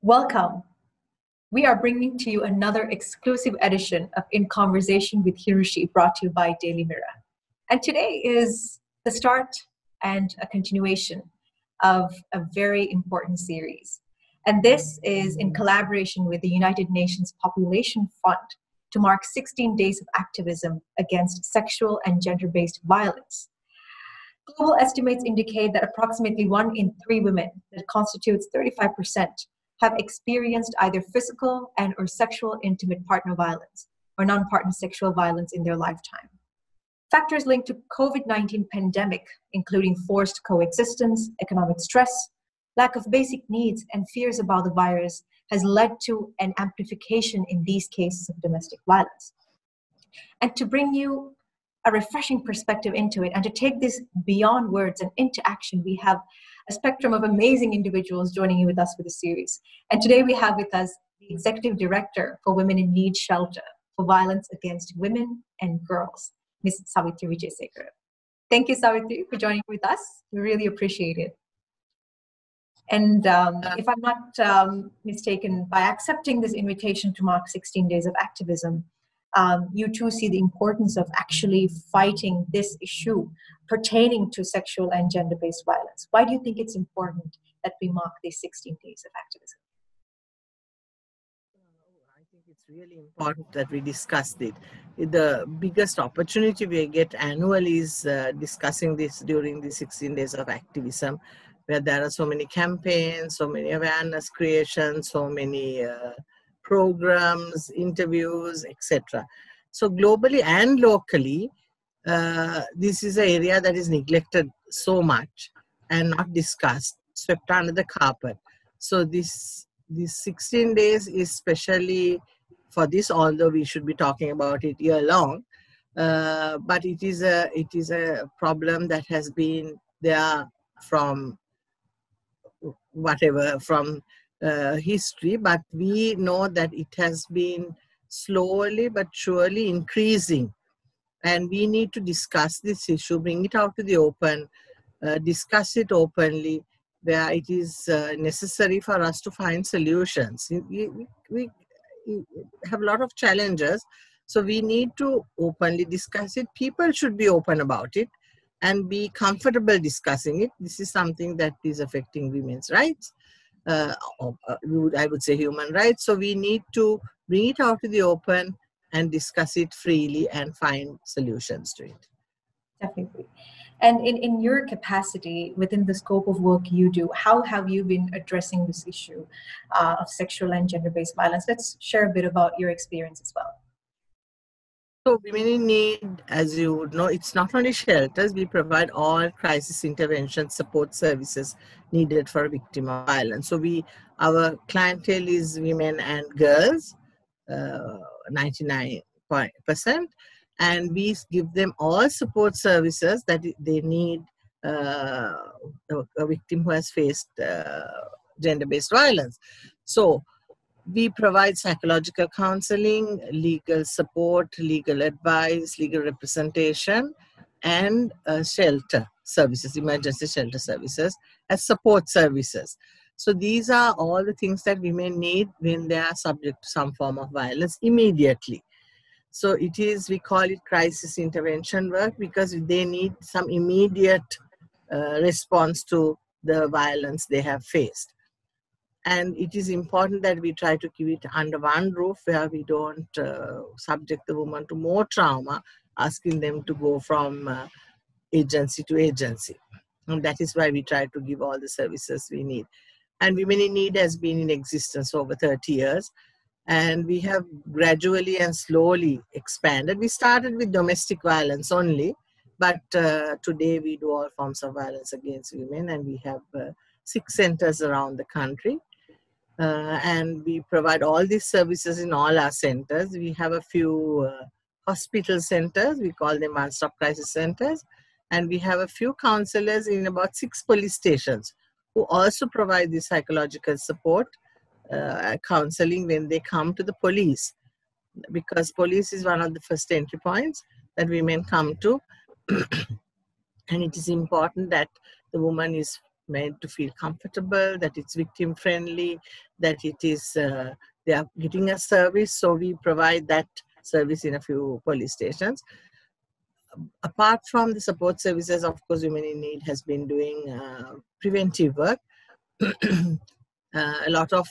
Welcome. We are bringing to you another exclusive edition of In Conversation with Hirushi, brought to you by Daily Mirror. And today is the start and a continuation of a very important series. And this is in collaboration with the United Nations Population Fund to mark 16 days of activism against sexual and gender-based violence. Global estimates indicate that approximately 1 in 3 women, that constitutes 35%, have experienced either physical and or sexual intimate partner violence or non-partner sexual violence in their lifetime. Factors linked to COVID-19 pandemic, including forced coexistence, economic stress, lack of basic needs, and fears about the virus, has led to an amplification in these cases of domestic violence. And to bring you a refreshing perspective into it and to take this beyond words and into action, we have a spectrum of amazing individuals joining you with us for the series. And today we have with us the Executive Director for Women in Need Shelter for Violence Against Women and Girls, Ms. Savithri Wijesekera. Thank you, Savithri, for joining with us. We really appreciate it. And if I'm not mistaken, by accepting this invitation to mark 16 days of activism, you too see the importance of actually fighting this issue pertaining to sexual and gender-based violence. Why do you think it's important that we mark these 16 days of activism? I think it's really important that we discuss it. The biggest opportunity we get annually is discussing this during the 16 days of activism, where there are so many campaigns, so many awareness creations, so many programs, interviews, etc. So globally and locally, this is an area that is neglected so much and not discussed, swept under the carpet. So these 16 days is especially for this, although we should be talking about it year long, but it is a problem that has been there from history, but we know that it has been slowly but surely increasing, and we need to discuss this issue, bring it out to the open, discuss it openly, where it is necessary for us to find solutions. We have a lot of challenges, so we need to openly discuss it. People should be open about it and be comfortable discussing it. This is something that is affecting women's rights. I would say human rights. So we need to bring it out to the open and discuss it freely and find solutions to it. Definitely. And in your capacity, within the scope of work you do, how have you been addressing this issue of sexual and gender-based violence? Let's share a bit about your experience as well. So women in need, as you would know, it's not only shelters. We provide all crisis intervention support services needed for a victim of violence. So our clientele is women and girls, 99%, and we give them all support services that they need, a victim who has faced gender-based violence. So we provide psychological counseling, legal support, legal advice, legal representation, and shelter services, emergency shelter services as support services. So these are all the things that women need when they are subject to some form of violence immediately. So we call it crisis intervention work, because they need some immediate response to the violence they have faced. And it is important that we try to keep it under one roof, where we don't subject the woman to more trauma, asking them to go from agency to agency. And that is why we try to give all the services we need. And Women in Need has been in existence over 30 years. And we have gradually and slowly expanded. We started with domestic violence only, but today we do all forms of violence against women, and we have 6 centers around the country. And we provide all these services in all our centers. We have a few hospital centers, we call them one-stop crisis centers, and we have a few counselors in about 6 police stations who also provide the psychological support, counseling when they come to the police, because police is one of the first entry points that women come to. And it is important that the woman is made to feel comfortable, that it's victim friendly, that it is they are getting a service. So we provide that service in a few police stations. Apart from the support services, of course, Women in Need has been doing preventive work, a lot of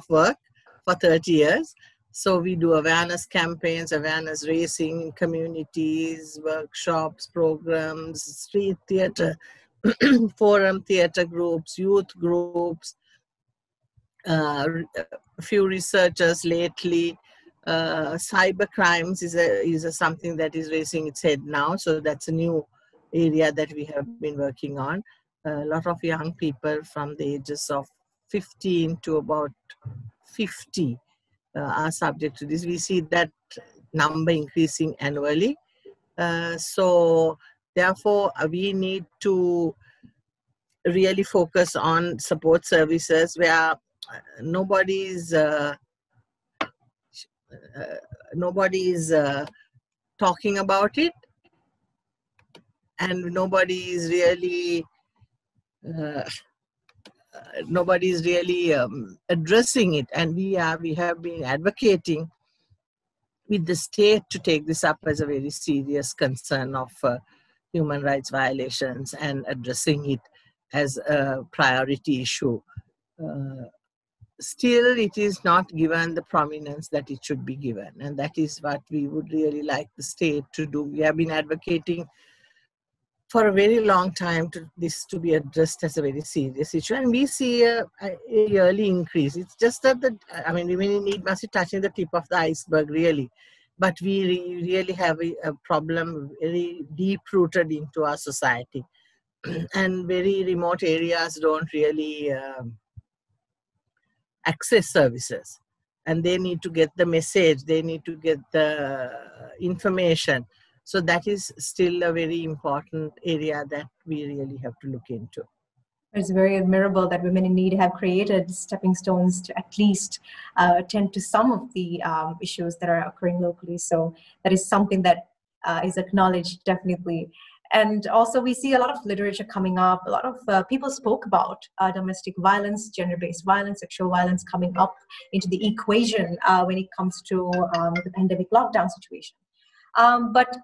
work for 30 years. So we do awareness campaigns, awareness raising in communities, workshops, programs, street theatre, forum theatre groups, youth groups, a few researchers lately. Cyber crimes is something that is raising its head now. So that's a new area that we have been working on. A lot of young people from the ages of 15 to about 50 are subject to this. We see that number increasing annually. So therefore, we need to really focus on support services where nobody is talking about it, and nobody is really addressing it. And we have been advocating with the state to take this up as a very serious concern of human rights violations and addressing it as a priority issue. Still, it is not given the prominence that it should be given, and that is what we would really like the state to do. We have been advocating for a very long time this to be addressed as a very serious issue, and we see a yearly increase. It's just that Women in Need must be touching the tip of the iceberg, really, but we really have a problem very deep rooted into our society, and very remote areas don't really access services, and they need to get the message, they need to get the information. So that is still a very important area that we really have to look into. It's very admirable that Women in Need have created stepping stones to at least attend to some of the issues that are occurring locally. So that is something that is acknowledged, definitely. And also we see a lot of literature coming up. A lot of people spoke about domestic violence, gender-based violence, sexual violence coming up into the equation when it comes to the pandemic lockdown situation. But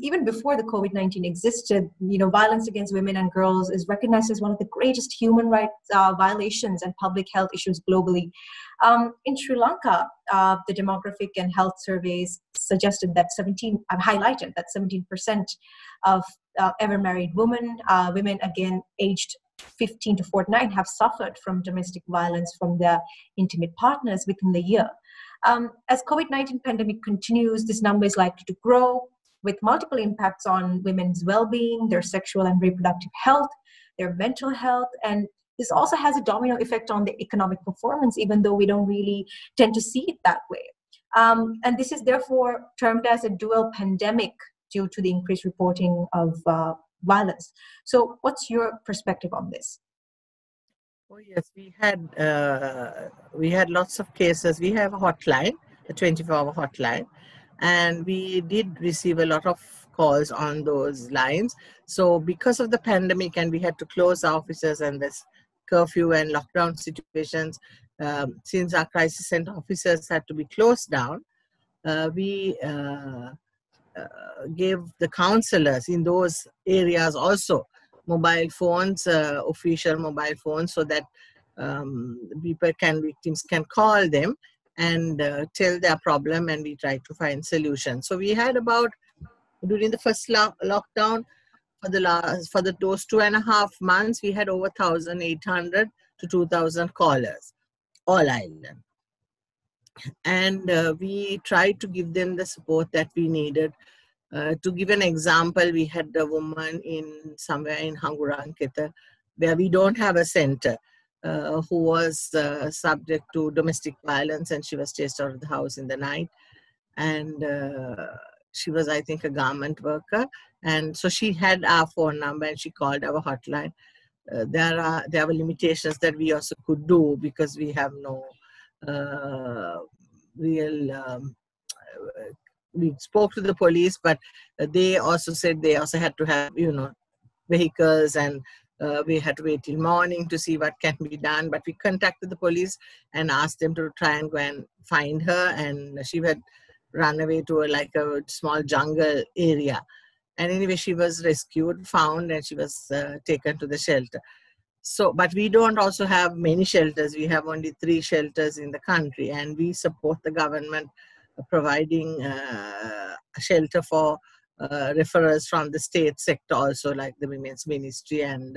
even before the COVID-19 existed, violence against women and girls is recognized as one of the greatest human rights violations and public health issues globally. In Sri Lanka, the demographic and health surveys suggested that highlighted that 17% of ever married women again aged 15 to 49 have suffered from domestic violence from their intimate partners within the year. As COVID-19 pandemic continues, this number is likely to grow, with multiple impacts on women's well-being, their sexual and reproductive health, their mental health, and this also has a domino effect on the economic performance, even though we don't really tend to see it that way. And this is therefore termed as a dual pandemic due to the increased reporting of violence. So what's your perspective on this? Oh yes, we had lots of cases. We have a hotline, a 24-hour hotline, and we did receive a lot of calls on those lines. So because of the pandemic and we had to close our offices and this curfew and lockdown situations, since our crisis center offices had to be closed down, we gave the counselors in those areas also mobile phones, official mobile phones, so that victims can call them and tell their problem, and we try to find solutions. So we had about, during the first lockdown, for those 2.5 months, we had over 1,800 to 2,000 callers, all island. And we tried to give them the support that we needed. To give an example, we had a woman somewhere in Hanguranketa, where we don't have a center, who was subject to domestic violence, and she was chased out of the house in the night. And she was, I think, a garment worker. And so she had our phone number and she called our hotline. There were limitations that we also could do because we have no we spoke to the police, but they also said they also had to have, vehicles and We had to wait till morning to see what can be done. But we contacted the police and asked them to try and go and find her. And she had run away to like a small jungle area. And anyway, she was rescued, found, and she was taken to the shelter. So, but we don't also have many shelters. We have only 3 shelters in the country, and we support the government providing shelter for referrals from the state sector also, like the Women's Ministry and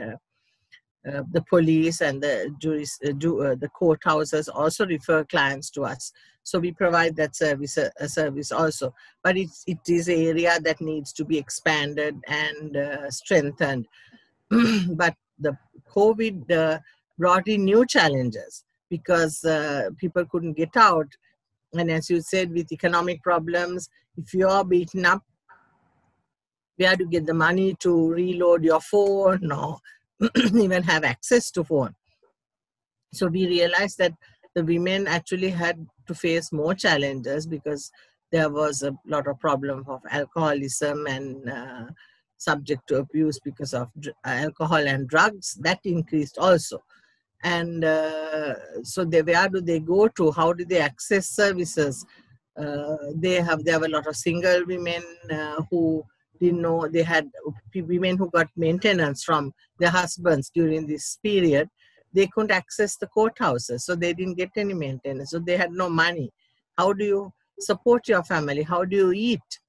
the police and the courthouses also refer clients to us. So we provide that service also. But it is an area that needs to be expanded and strengthened. But the COVID brought in new challenges because people couldn't get out. And as you said, with economic problems, if you are beaten up, where to get the money to reload your phone or even have access to phone. So we realized that the women actually had to face more challenges because there was a lot of problem of alcoholism and subject to abuse because of alcohol and drugs. That increased also. And so where do they go to? How do they access services? There were a lot of single women who didn't know. They had women who got maintenance from their husbands during this period. They couldn't access the courthouses, so they didn't get any maintenance. So they had no money. How do you support your family? How do you eat?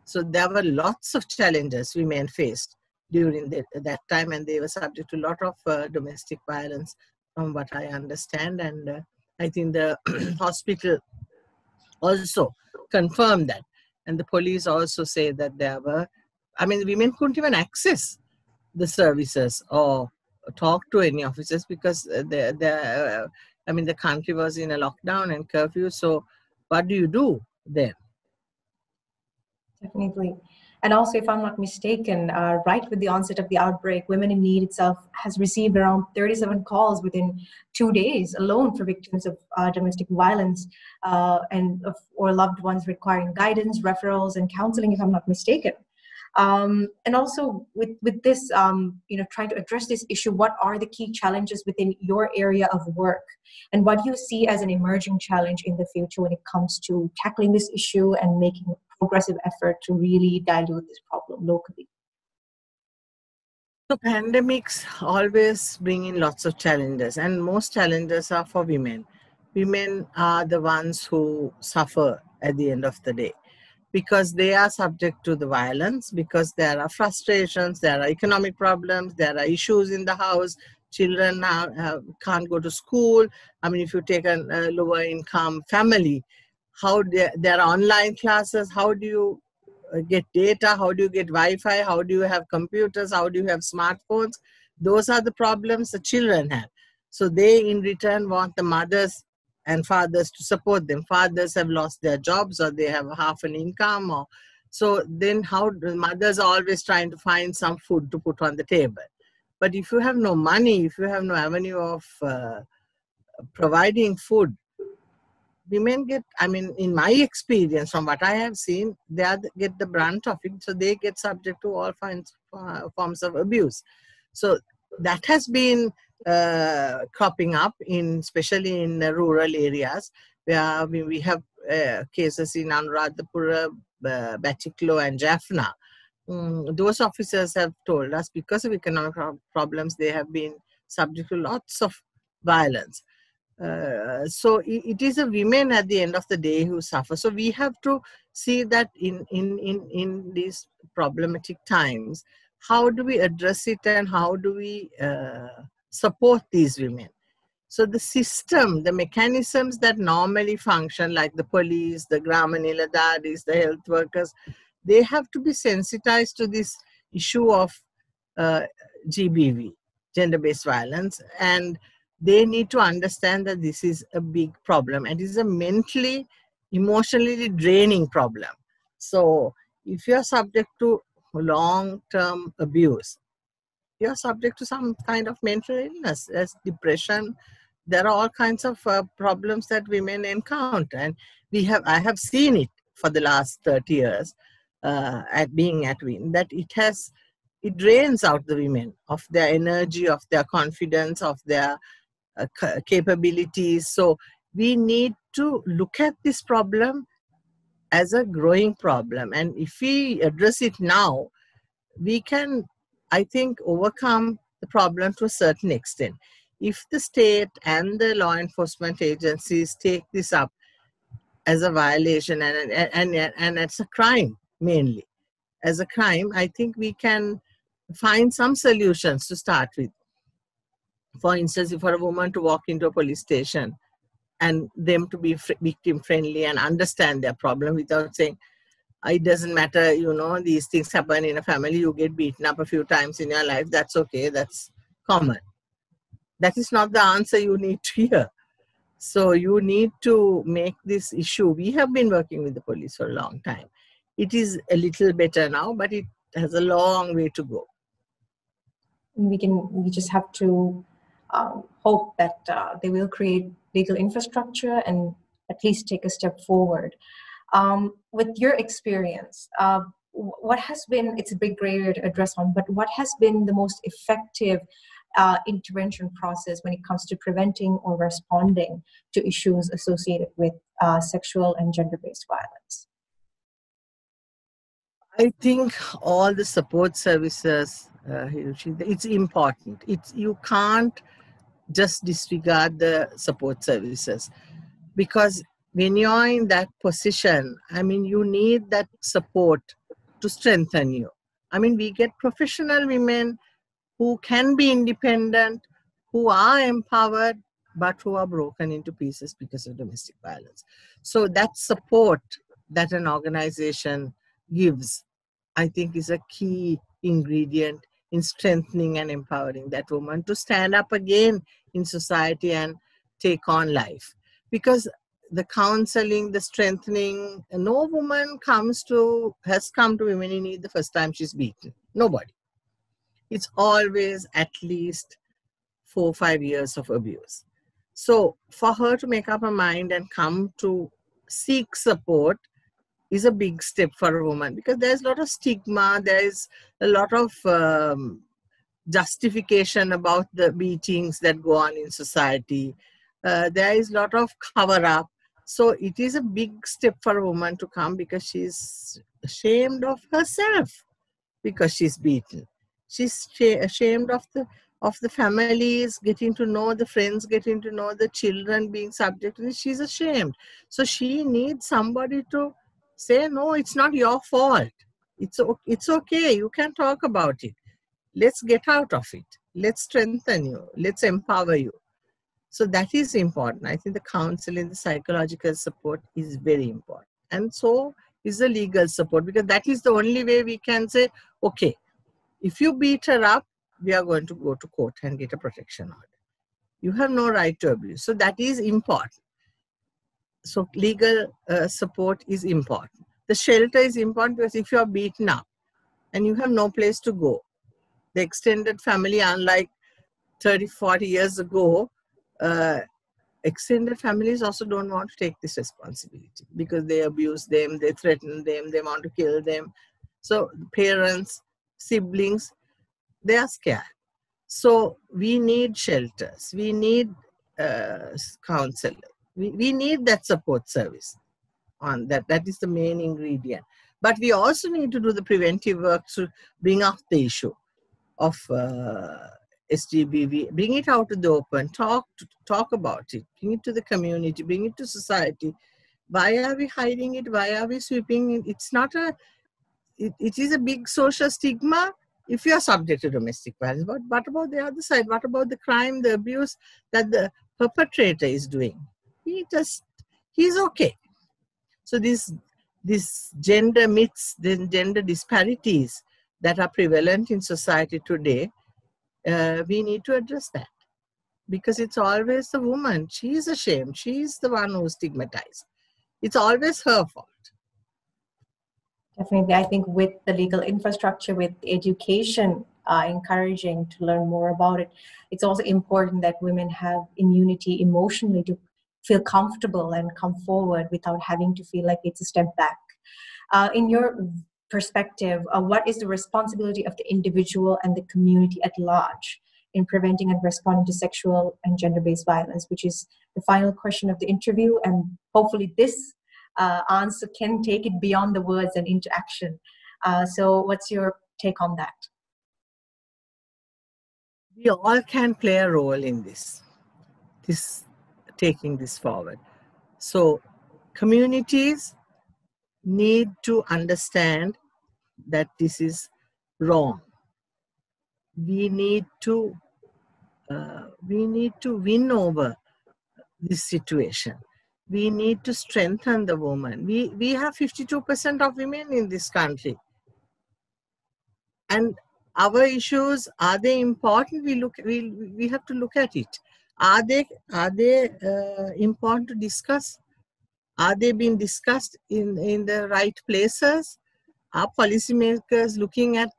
So there were lots of challenges women faced during that time, and they were subject to a lot of domestic violence, from what I understand. And I think the hospital also confirmed that. And the police also say that women couldn't even access the services or talk to any officers because the country was in a lockdown and curfew. So what do you do then? Definitely. And also, if I'm not mistaken, right with the onset of the outbreak, Women in Need itself has received around 37 calls within 2 days alone for victims of domestic violence or loved ones requiring guidance, referrals, and counseling, if I'm not mistaken. And also with this, trying to address this issue, what are the key challenges within your area of work? And what do you see as an emerging challenge in the future when it comes to tackling this issue and making a progressive effort to really dilute this problem locally? So pandemics always bring in lots of challenges, and most challenges are for women. Women are the ones who suffer at the end of the day, because they are subject to the violence, because there are frustrations, there are economic problems, there are issues in the house, children can't go to school. I mean, if you take a lower income family, how there are online classes, how do you get data, how do you get Wi-Fi, how do you have computers, how do you have smartphones? Those are the problems the children have. So they in return want the mothers and fathers to support them. Fathers have lost their jobs, or they have half an income, or so then how the mothers are always trying to find some food to put on the table. But if you have no money, if you have no avenue of providing food, women get, in my experience, from what I have seen, get the brunt of it. So they get subject to all forms of abuse. So that has been cropping up especially in rural areas, where we have cases in Anuradhapura, Batiklo and Jaffna. Those officers have told us because of economic problems, they have been subject to lots of violence. So it is the women at the end of the day who suffer. So we have to see that in these problematic times, how do we address it and how do we support these women? So the system, the mechanisms that normally function, like the police, the Grama Niladharis, the health workers, they have to be sensitized to this issue of GBV, gender-based violence, and they need to understand that this is a big problem and it is a mentally, emotionally draining problem. So if you are subject to long-term abuse, you are subject to some kind of mental illness, as depression. There are all kinds of problems that women encounter, and I have seen it for the last 30 years at being at WIN, that it has it drains out the women of their energy, of their confidence, of their capabilities. So we need to look at this problem as a growing problem. And if we address it now, we can, I think, overcome the problem to a certain extent. If the state and the law enforcement agencies take this up as a violation and it's a crime, mainly as a crime, I think we can find some solutions to start with. For instance, if for a woman to walk into a police station and them to be victim friendly and understand their problem without saying, it doesn't matter, these things happen in a family, you get beaten up a few times in your life, that's okay, that's common. That is not the answer you need to hear. So you need to make this issue. We have been working with the police for a long time. It is a little better now, but it has a long way to go. We just have to hope that they will create legal infrastructure and at least take a step forward. With your experience, what has been, it's a big gray area to address on, but what has been the most effective intervention process when it comes to preventing or responding to issues associated with sexual and gender-based violence? I think all the support services, Hirushi, it's important. You can't just disregard the support services, because when you're in that position, you need that support to strengthen you. We get professional women who can be independent, who are empowered, but who are broken into pieces because of domestic violence. So that support that an organization gives, I think, is a key ingredient in strengthening and empowering that woman to stand up again in society and take on life. Because the counseling, the strengthening, no woman has come to Women in Need the first time she's beaten. Nobody. It's always at least 4 or 5 years of abuse. So for her to make up her mind and come to seek support is a big step for a woman, because there's a lot of stigma, there's a lot of justification about the beatings that go on in society. There is a lot of cover up. So it is a big step for a woman to come, because she's ashamed of herself because she's beaten. She's ashamed of the families, getting to know the friends, getting to know the children being subject to this. She's ashamed. So she needs somebody to say, no, it's not your fault. It's okay. You can talk about it. Let's get out of it. Let's strengthen you. Let's empower you. So that is important. I think the counseling, the psychological support is very important. And so is the legal support, because that is the only way we can say, okay, if you beat her up, we are going to go to court and get a protection order. You have no right to abuse. So that is important. So legal support is important. The shelter is important, because if you are beaten up and you have no place to go, the extended family, unlike 30, 40 years ago, extended families also don't want to take this responsibility, because they abuse them, they threaten them, they want to kill them. So parents, siblings, they are scared. So we need shelters, we need counseling, we need that support service on that. That is the main ingredient. But we also need to do the preventive work to bring up the issue of SGBV, bring it out to the open, talk about it, bring it to the community, bring it to society. Why are we hiding it? Why are we sweeping it? It's not it is a big social stigma if you are subject to domestic violence. But what about the other side? What about the crime, the abuse that the perpetrator is doing? He's okay. So these gender myths, the gender disparities that are prevalent in society today, we need to address that, because it's always the woman. She's ashamed. She's the one who's stigmatized. It's always her fault. Definitely. I think with the legal infrastructure, with education, encouraging to learn more about it, it's also important that women have immunity emotionally to feel comfortable and come forward without having to feel like it's a step back. In your perspective, what is the responsibility of the individual and the community at large in preventing and responding to sexual and gender-based violence, which is the final question of the interview. And hopefully this answer can take it beyond the words and into action. So what's your take on that? We all can play a role in this taking this forward. So communities need to understand that this is wrong. We need to win over this situation. We need to strengthen the woman. We have 52% of women in this country, and our issues, are they important? We have to look at it. Are they important to discuss? Are they being discussed in the right places? Are policymakers looking at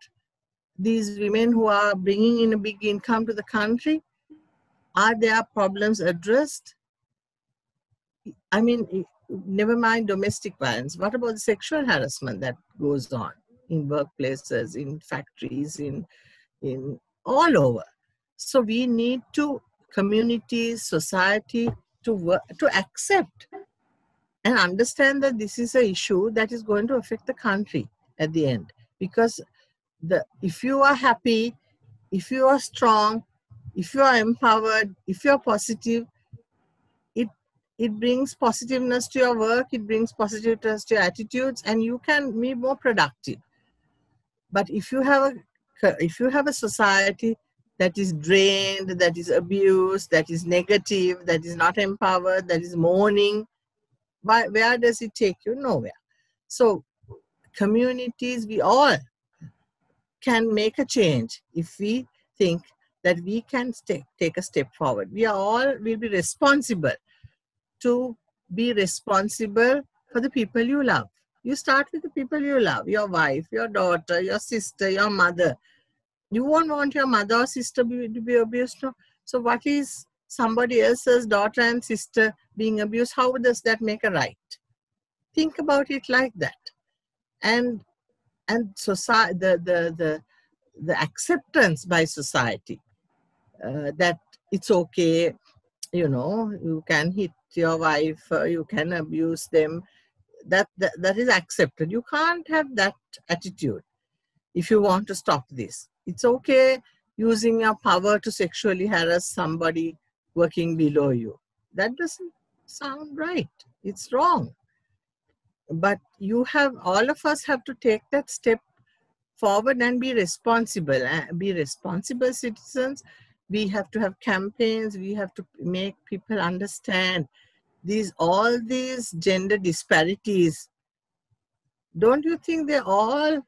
these women who are bringing in a big income to the country? Are their problems addressed? I mean, never mind domestic violence. What about the sexual harassment that goes on in workplaces, in factories, in all over? So we need to, communities, society, to work, to accept and understand that this is an issue that is going to affect the country at the end. Because if you are happy, if you are strong, if you are empowered, if you are positive, it brings positiveness to your work, it brings positiveness to your attitudes, and you can be more productive. But if you have a society that is drained, that is abused, that is negative, that is not empowered, that is mourning, where does it take you? Nowhere. So communities, we all can make a change if we think that we can take a step forward. We will be responsible to be responsible for the people you love. You start with the people you love, your wife, your daughter, your sister, your mother. You won't want your mother or sister to be abused. No? So what is somebody else's daughter and sister being abused? How does that make a right? Think about it like that. And society, the acceptance by society that it's okay, you can hit your wife, you can abuse them, that is accepted. You can't have that attitude if you want to stop this. It's okay using your power to sexually harass somebody working below you. That doesn't sound right. It's wrong. But all of us have to take that step forward and be responsible. Be responsible citizens. We have to have campaigns. We have to make people understand all these gender disparities. Don't you think they all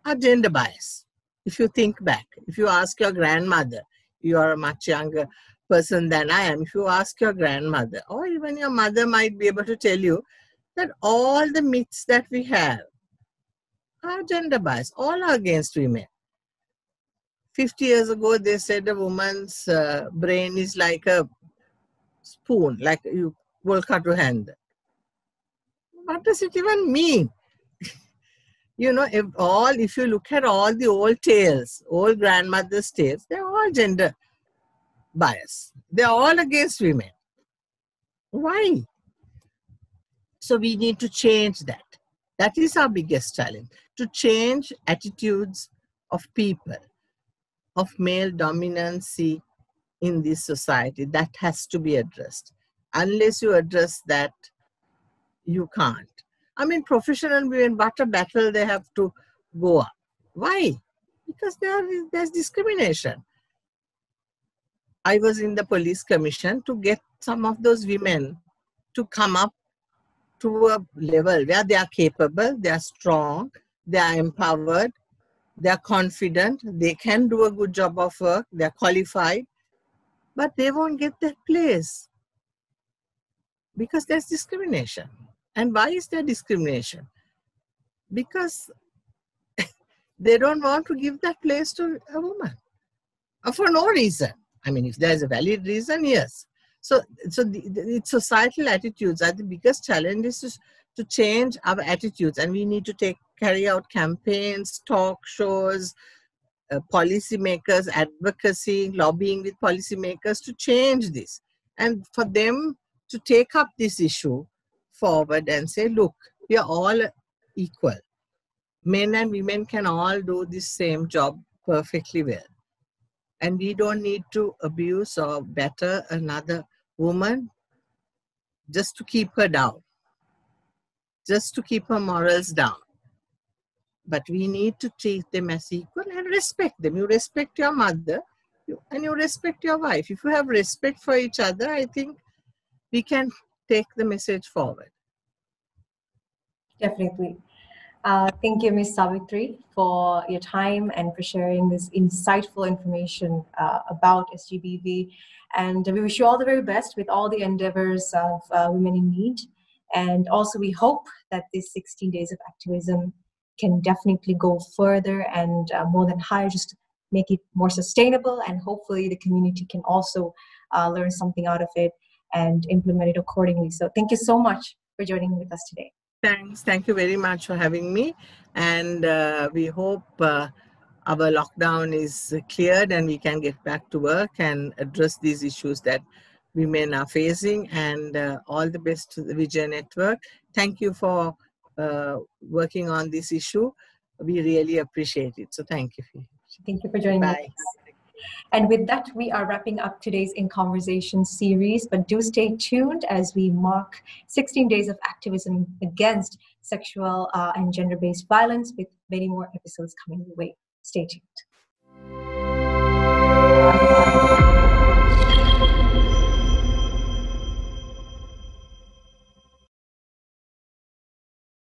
are gender bias? If you think back, if you ask your grandmother, you are a much younger person than I am. If you ask your grandmother, or even your mother might be able to tell you that all the myths that we have are gender bias, all are against women. 50 years ago, they said a woman's brain is like a spoon, like you will cut your hand. What does it even mean? If you look at all the old tales, old grandmother's tales, they're all gender bias. They're all against women. Why? So we need to change that. That is our biggest challenge, to change attitudes of people, of male dominancy in this society. That has to be addressed. Unless you address that, you can't. I mean, professional women, what a battle they have to go up. Why? Because there's discrimination. I was in the police commission to get some of those women to come up to a level where they are capable, they are strong, they are empowered, they are confident, they can do a good job of work, they are qualified, but they won't get that place because there's discrimination. And why is there discrimination? Because they don't want to give that place to a woman for no reason. I mean, if there's a valid reason, yes. So societal attitudes are the biggest challenge, is to change our attitudes, and we need to take carry out campaigns, talk shows, policymakers, advocacy, lobbying with policymakers to change this. And for them to take up this issue forward and say, look, we are all equal. Men and women can all do this same job perfectly well. And we don't need to abuse or batter another woman just to keep her down, just to keep her morals down. But we need to treat them as equal and respect them. You respect your mother and you respect your wife. If you have respect for each other, I think we can take the message forward. Definitely. Thank you, Ms. Savithri, for your time and for sharing this insightful information about SGBV. And we wish you all the very best with all the endeavors of Women in Need. And also, we hope that this 16 days of activism can definitely go further and more than higher, just to make it more sustainable. And hopefully the community can also learn something out of it and implement it accordingly. So thank you so much for joining with us today. Thanks. Thank you very much for having me. And we hope our lockdown is cleared and we can get back to work and address these issues that women are facing. And all the best to the Wijaya Network. Thank you for working on this issue. We really appreciate it. So thank you. Thank you for joining us. And with that, we are wrapping up today's In Conversation series, but do stay tuned as we mark 16 days of activism against sexual and gender-based violence, with many more episodes coming your way. Stay tuned.